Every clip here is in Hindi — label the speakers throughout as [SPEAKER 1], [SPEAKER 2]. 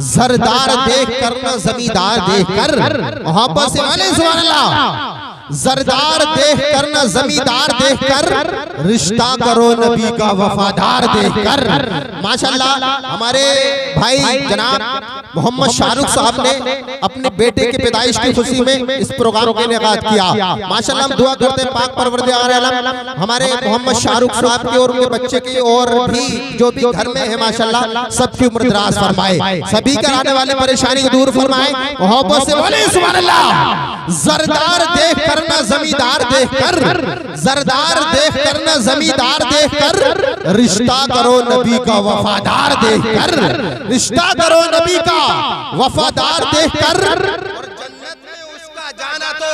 [SPEAKER 1] जरदार देख कर न जमींदार देख कर, मोहब्बत से बोले सुभान अल्लाह। जरदार देख कर न जमींदार देख कर, रिश्ता करो नबी का वफादार देख कर। माशाल्लाह हमारे भाई जनाब मोहम्मद शाहरुख साहब ने अपने बेटे की पैदाइश की खुशी में इस प्रोग्राम का इनेकाद किया। माशाल्लाह हम दुआ करते हैं पाक परवरदिगार आलम हमारे मोहम्मद शाहरुख साहब के और उनके बच्चे की और भी जो भी घर में है माशाल्लाह सबकी उम्र दराज फरमाए, सभी के आने वाले परेशानी को दूर फरमाए। मोहब्बत से बोले सुभान अल्लाह। जरदार देख कर न जमींदार देख कर, जरदार देख कर न जमींदार देख कर, रिश्ता करो नबी का वफादार देख कर, रिश्ता करो नबी का वफादार देख कर, और जन्नत में उसका जाना। तो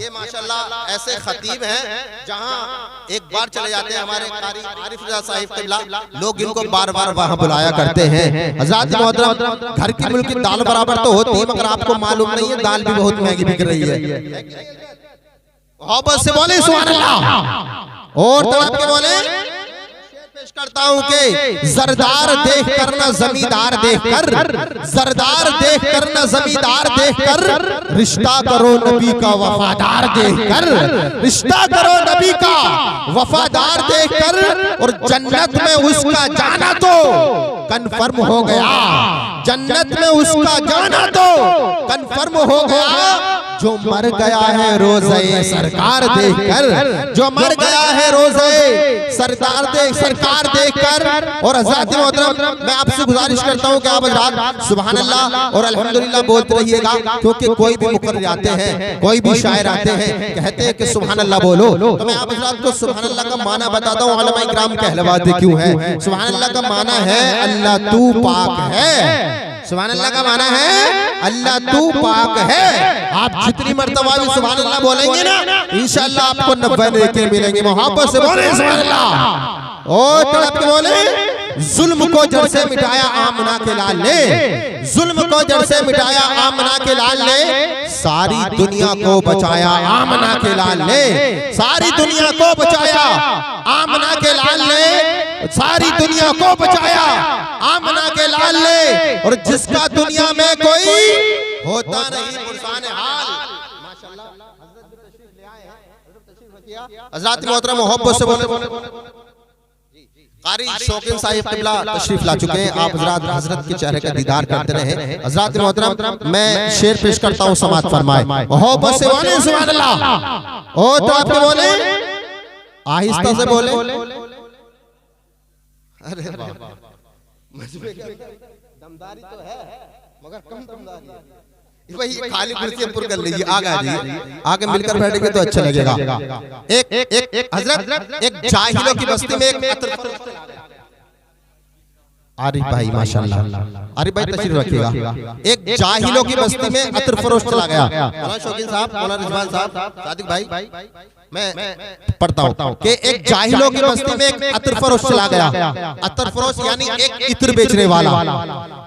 [SPEAKER 1] ये माशाल्लाह ऐसे खतीब हैं जहां एक बार चले जाते हैं हमारे कारी आरिफ रजा साहिब किबला, लोग इनको बार बार वहां बुलाया करते हैं। हज़रात मोहतरम घर की मुल्क की दाल बराबर तो होती है, मगर आपको मालूम नहीं है दाल भी बहुत महंगी बिक रही है। मोहब्बत से बोले सुभान अल्लाह। और तड़प के बोले पेश करता हूं कि जरदार देख कर न जमींदार देख कर, जरदार देख कर न जमींदार देख कर, रिश्ता करो नबी का वफादार देख कर, रिश्ता करो नबी का वफादार देख कर, और जन्नत में उसका जाना तो कन्फर्म हो गया, जन्नत में उसका जाना तो कन्फर्म हो गया। जो मर गया है रोज़े सरकार देखकर, जो मर गया है रोज़े सरकार देखकर। और हज़रात मोहतरम मैं आपसे गुजारिश करता हूँ कि आप हज़रात सुभान अल्लाह और अल्हम्दुलिल्लाह बोलते रहिएगा, क्योंकि कोई भी मुकर्रिर आते हैं, कोई भी शायर आते हैं, कहते हैं कि सुभान अल्लाह बोलो, तो मैं आप हज़रात को सुभान अल्लाह का माना बताता हूँ। उलमा इकराम कहलवाते क्यों है? सुभान अल्लाह का माना है अल्लाह तू पाक है। सुभान अल्लाह का माना है अल्लाह तू पाक है। आप जितनी मर्तबा भी सुभान अल्लाह बोलेंगे ना, इंशाअल्लाह आपको 90 नेकी मिलेंगे। मोहब्बत से बोले सुभान अल्लाह। और तड़प के बोले जुल्म को जड़ से मिटाया आमना के लाल ने, जुल्म को जड़ से मिटाया आमना के लाल ने, सारी दुनिया को बचाया आमना के लाल ने, सारी दुनिया को बचाया आमना के लाल ने, सारी दुनिया को बचाया आमना के लाल ने। और जिसका दुनिया में कोई होता नहीं पुरसान हाल। माशाल्लाह हज़रत भी तशरीफ ले आए हैं, हज़रत तशरीफ रखिए। हज़रात मोहतरम मोहब्बत से बोले कारी शौकीन साहिब किबला तशरीफ ला चुके हैं। आप हज़रत के चेहरे का दीदार करते रहे। हज़रात मोहतरम मैं शेर पेश करता हूँ, समाअत फरमाए। मोहब्बत से बोले सुभान अल्लाह। ओ तो आप बोले आहिस्ता से बोले। अरे बाबा दमदारी तो है मगर कम दमदारी है। भाई खाली कुर्सी पुर कर लीजिए, आगे मिलकर बैठेंगे तो अच्छा लगेगा। एक हजरत एक जाहिलों की बस्ती में एक आरिफ भाई माशाल्लाह, आरिफ भाई तशरीफ रखिएगा। एक जाहिलों की बस्ती में अतर फरोश चला गया। मौलाना शौकीन साहब, मौलाना रिजवान साहब, सादिक भाई मैं पढ़ता हूँ कि एक जाहिलों की बस्ती में एक अतर फरोश चला गया। अतर फरोश यानी एक इत्र बेचने वाला,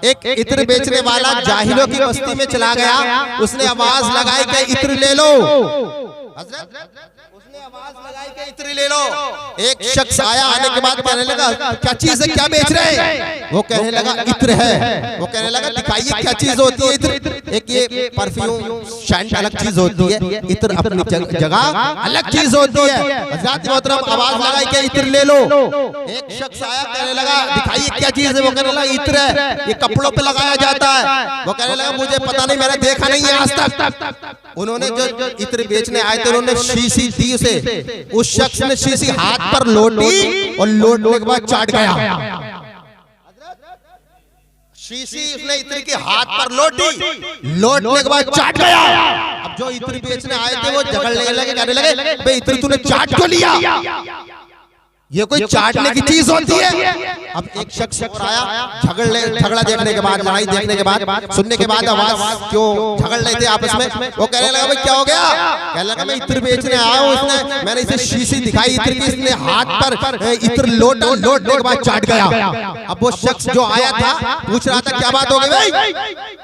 [SPEAKER 1] एक इत्र बेचने वाला जाहिलों की बस्ती में चला गया। उसने आवाज लगाई कि इत्र ले लो। उसने आवाज लगाई कि इत्र ले लो। एक शख्स आया, आने के बाद कहने लगा क्या चीज है, क्या बेच रहे हैं? वो कहने लगा इत्र है। वो कहने लगा दिखाइए क्या चीज होती है इत्र। एक ये परफ्यूम शैंट अलग चीज होती है, इत्र अपनी जगह अलग चीज होती है। हज़रात मोहतरम आवाज लगाई कि इत्र ले लो। एक शख्स आया, कहने लगा दिखाइए क्या चीज है। वो कहने लगा इत्र है, ये कपड़ों पे लगाया जाता है। वो कहने लगा मुझे पता नहीं, मैंने देखा नहीं है आज तक। उन्होंने जो इत्र बेचने आए थे उन्होंने शीशी दी उसे, उस शख्स ने शीशी हाथ पर लोटी और लोटने के बाद चाट गया। शीशी उसने इत्र के हाथ पर लोटी, लोटने के बाद चाट गया। अब जो इत्र बेचने आए थे वो झगड़ने लगे, कहने लगे बे इत्र तूने चाट क्यों लिया? ये कोई चाटने की चीज होती है? अब एक शख्स और आया, झगड़ा देखने के बाद, लड़ाई देखने के बाद, सुनने के बाद आवाज क्यों झगड़ रहे थे आपस में। वो कहने लगा भाई क्या हो गया? कहने लगा मैं इत्र बेचने आया हूँ, इसने मैंने इसे शीशी दिखाई इत्र की, इसने हाथ पर इत्र लोटने के बाद चाट गया। अब वो शख्स जो आया था पूछ रहा था क्या बात हो गई भाई?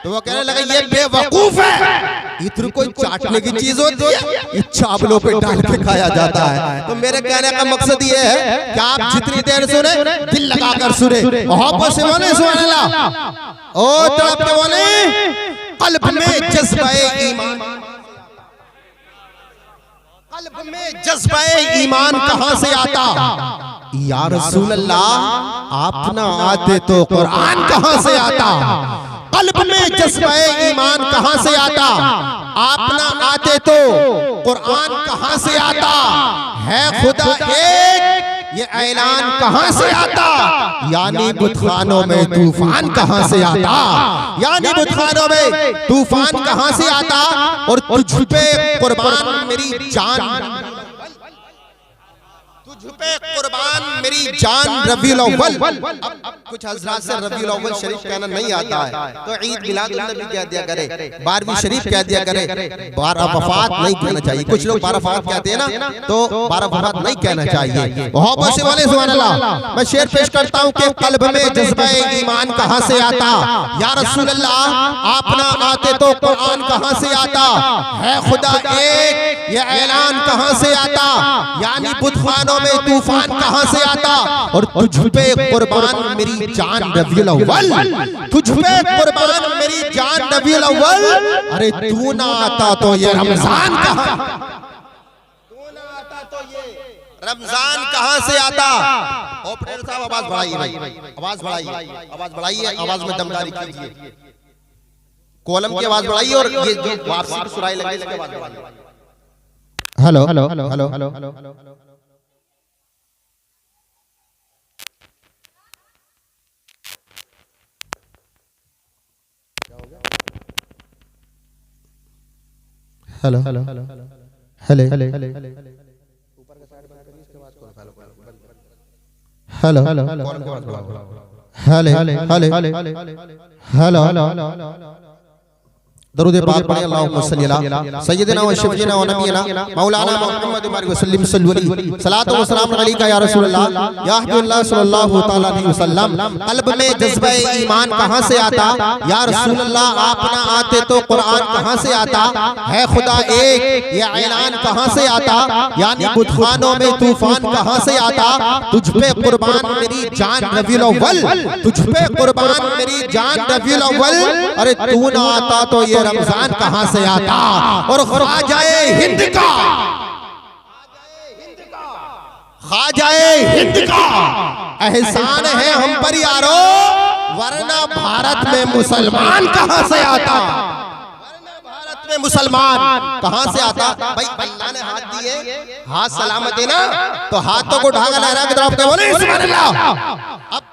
[SPEAKER 1] तो वो कहने लगा ये बेवकूफ है, इत्र कोई चाटने की चीज होती है, ये चावलों पे डाल के खाया जाता है। तो मेरे कहने का मकसद ये है कि आप जितनी देर सुने दिल लगा मिलाकर सुने, मोहब्बत से बोले सुभान अल्लाह। ओ तड़प के बोले कल्ब में जज्बाए ईमान, कल्ब में जज्बाए ईमान कहां से आता? या रसूल अल्लाह आप ना आते तो कुरान कहां से आता? कल्ब में जज्बाए ईमान कहां से आता? आप ना आते तो कुरान कहां से आता? है खुदा एक ये ऐलान कहां से आता? यानी बुतखानों में तूफान कहां से आता? यानी बुतखानों में तूफान कहां से आता? और तुझ पे कुर्बान मेरी जान, तुझ पे कुर्बान मेरी जान रबीउल अव्वल। अब कुछ हजरात से रबीउल अव्वल शरीफ कहना नहीं आता है तो ईद मिलादुन नबी कह दिया करे, 12वीं शरीफ कह दिया करे, 12 वफात नहीं कहना चाहिए। कुछ लोग 12 वफात कहते हैं ना, तो 12 वफात नहीं कहना चाहिए। मोहब्बत से बोले सुभान अल्लाह। मैं शेर पेश करता हूँ कि कल्ब में जज्बाए ईमान कहां से आता? या रसूल अल्लाह आप ना आते तो कुरान कहां से आता? है खुदा एक ये ऐलान कहां से आता? यानी बुतखानों में तूफान कहां से आता? और तुझ पे कुर्बान मेरी जान रबीउल अव्वल, तुझ पे कुर्बान मेरी जान रबीउल अव्वल। अरे तू ना आता तो ये रमजान कहां, तू ना आता तो ये रमजान कहां से आता? ऑपरेटर साहब आवाज बढ़ाइए भाई, आवाज बढ़ाइए, आवाज बढ़ाइए, आवाज में दमदारी कीजिए, कॉलम की आवाज बढ़ाइए और ये जो वापसी की सुराई लगी इसके आवाज बढ़ाइए। Hello hello hello hello hello hello hello hello hello hello hello hello hello दरूद पाक पढ़े अल्लाहुम्मा सल्ली अला सय्यिदिना व शफीना व नबीना मौलाना मुहम्मद वसल्लम सल्लल्लाहु सलातो व सलाम अलैका या रसूल अल्लाह या हबीबल्लाह सल्लल्लाहु तआला अलैहि वसल्लम। कल्ब में जज्बे ईमान कहां से आता? या रसूल अल्लाह आप ना आते तो कुरान कहां से आता? है खुदा एक ये ऐलान कहां से आता? यानी बुतखानों में तूफान कहां से आता? तुझ पे कुर्बान मेरी जान रबीउल अव्वल, तुझ पे कुर्बान मेरी जान रबीउल अव्वल। अरे तू ना आता तो ये रमजान कहां से आता? और ख्वाजाए हिंद का, ख्वाजाए हिंद का एहसान है हम पर यारो, वरना भारत में मुसलमान कहां से आता? भारत में मुसलमान कहां से आता? भाई अल्लाह ने हाथ दिए, हाथ सलामत है ना, तो हाथों को ढाका लहरा के तरफ बोले सुभान अल्लाह। अब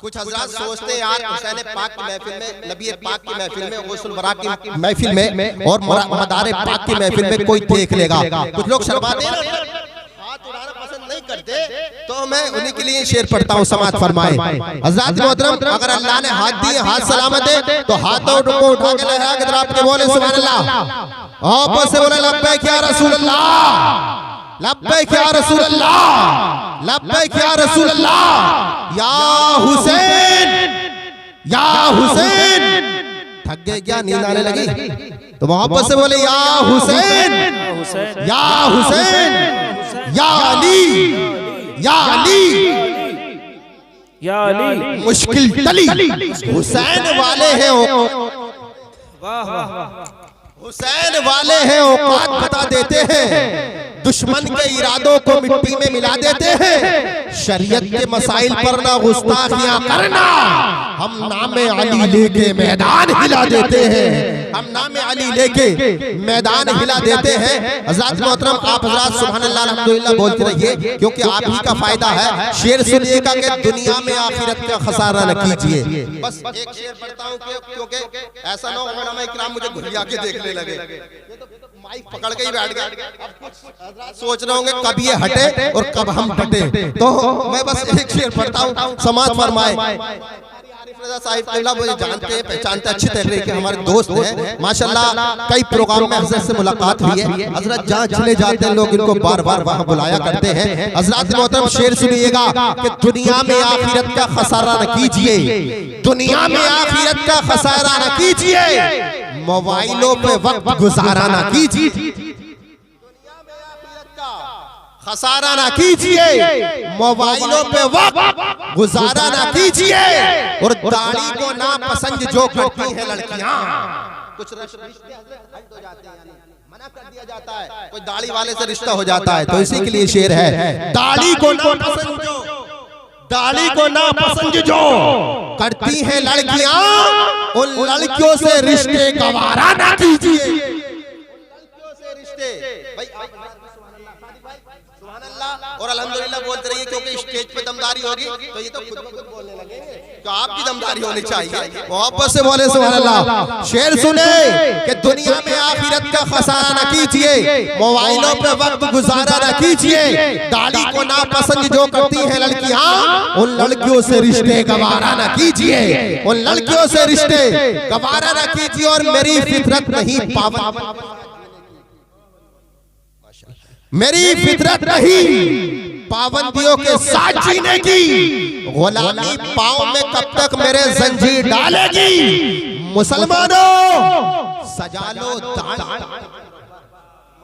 [SPEAKER 1] कुछ हजरात सोचते हैं यार हुसैन पाक की महफिल में, नबी पाक की महफिल में, गौसुल बरा की महफिल में और मदार पाक की महफिल में कोई देख लेगा। कुछ लोग शर्माते हैं ना, हाथ उड़ाना पसंद नहीं करते, तो मैं उन्हीं के लिए शेर पढ़ता हूँ, समात फरमाए। हजरात मोहतरम अगर अल्लाह ने हाथ दिए, हाथ सलामत है, तो हाथों को उठा के लहरा के तरफ के बोले सुभान अल्लाह। आपस से बोले लब्बैक या रसूल अल्लाह, लब्बैक या रसूल अल्लाह, लब्बैक या रसूल अल्लाह। या हुसैन, या हुसैन। थक गए क्या, नींद आने लगी? तो मोहब्बत से बोले या हुसैन, या हुसैन, या अली, या अली,
[SPEAKER 2] या अली।
[SPEAKER 1] मुश्किल टली हुसैन वाले हैं,
[SPEAKER 2] वाह वाह,
[SPEAKER 1] हुसैन वाले हैं औकात बता देते हैं, दुश्मन के इरादों को मिट्टी में मिला देते हैं। शरीयत के मसाइल पर ना गुस्ताखियां करना, हम नामे अली लेके मैदान हिला देते हैं, हम नामे अली लेके मैदान हिला देते हैं। हज़रात मोहतरम आप हज़रात सुभान अल्लाह अल्हम्दुलिल्लाह बोलते रहिए, क्योंकि आप ही का फायदा है। शेर सुनिएगा कि दुनिया में आखिरत का खसारा न कीजिए। बस एक शेर पढ़ता हूँ क्योंकि ऐसा ना हो उलमा इकराम मुझे घुरिया के देखने लगे, माइक पकड़ के ही बैठ गए, सोच रहे होंगे कब ये हटे और कब हम हटे। तो मैं बस एक शेर पढ़ता हूँ, समाज फरमाए। साहिब मुझे जानते हैं, पहचानते अच्छी तरीके के, हमारे दोस्त हैं माशाल्लाह। कई प्रोग्राम में हजरत से मुलाकात हुई है। हजरत जहाँ चले जाते हैं लोग इनको बार बार वहाँ बुलाया करते हैं। हजरत मोहतरम शेर सुनिएगा कि दुनिया में आखिरत का खसारा न कीजिए, दुनिया में आखिरत का खसारा न कीजिए, मोबाइलों पे वक्त गुजारा न कीजिए। दुनिया में आखिरत का खसारा ना कीजिए, मोबाइलों पे वक्त गुजारा ना कीजिए, और दाढ़ी को ना पसंद जो करती हैं लड़कियां। कुछ रिश्ते हट हो जाते हैं, मना कर दिया जाता है, कोई दाढ़ी वाले से रिश्ता हो जाता है, तो इसी के लिए शेर है, दाढ़ी को ना पसंद जो, दाढ़ी को ना पसंद जो करती हैं लड़कियां, उन लड़कियों से रिश्ते गवारा ना कीजिए। लड़कियों से रिश्ते भाई और अल्हम्दुलिल्लाह बोलते रहिए, क्योंकि स्टेज पे दमदारी होगी तो ये तो खुद ब खुद बोलने लगेंगे, तो आपकी दमदारी होनी चाहिए। मोहब्बत से बोले सुभान अल्लाह। शेर सुने कि दुनिया में आखिरत का खसारा न कीजिए, मोबाइलों पे वक्त गुजारा न कीजिए, दाढ़ी को ना पसंद जो करती हैं लड़कियां, उन लड़कियों से रिश्ते गवारा न कीजिए, उन लड़कियों से रिश्ते गवारा न कीजिए। और मेरी फितरत नहीं पाबंद, मेरी फितरत नहीं पाबंदियों के साथ जीने की, गुलामी पांव में कब तक मेरे जंजीर डालेगी। मुसलमानों सजा लो दाढ़ी।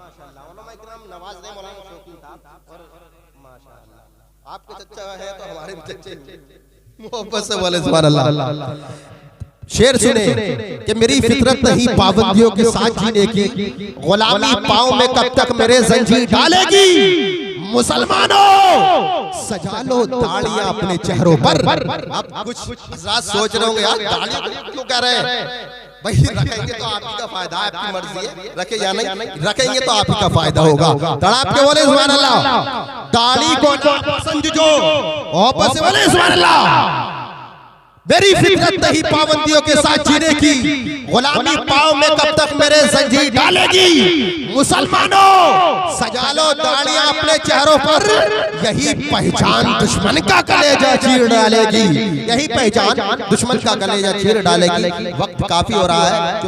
[SPEAKER 1] माशाअल्लाह उलमा इकराम नवाज ने मौलाना शौकीन साहब, और माशाअल्लाह आपके चच्चा है तो हमारे भी चच्चे। मोहब्बत से बोले सुभान अल्लाह। शेर सुने कि मेरी फितरत नहीं पाबंदियों के साथ जीने की, गुलामी पांव में कब तक मेरे जंजीर डालेगी। मुसलमानों सजा लो दाढ़ियां अपने चेहरों पर। अब कुछ हज़रात सोच रहे होंगे यार दाढ़ी क्यों कह रहे हैं भाई, रखेंगे तो आप ही का फायदा है, आपकी मर्जी है, रखे या नहीं रखेंगे तो आप ही का फायदा होगा। तड़ाप के बोले सुभान अल्लाह। दाढ़ी को ना पसंद जो, वापस से बोले सुभान अल्लाह। मेरी फितरत नहीं पाबंदियों के साथ जीने की, गुलामी पांव में कब तक मेरे जंजीर डालेगी। मुसलमानों सजा लो दाढ़ियां अपने चेहरों पर, यही पहचान दुश्मन का कलेजा चीर डालेगी, यही पहचान दुश्मन का कलेजा चीर डालेगी। वक्त काफी हो रहा है।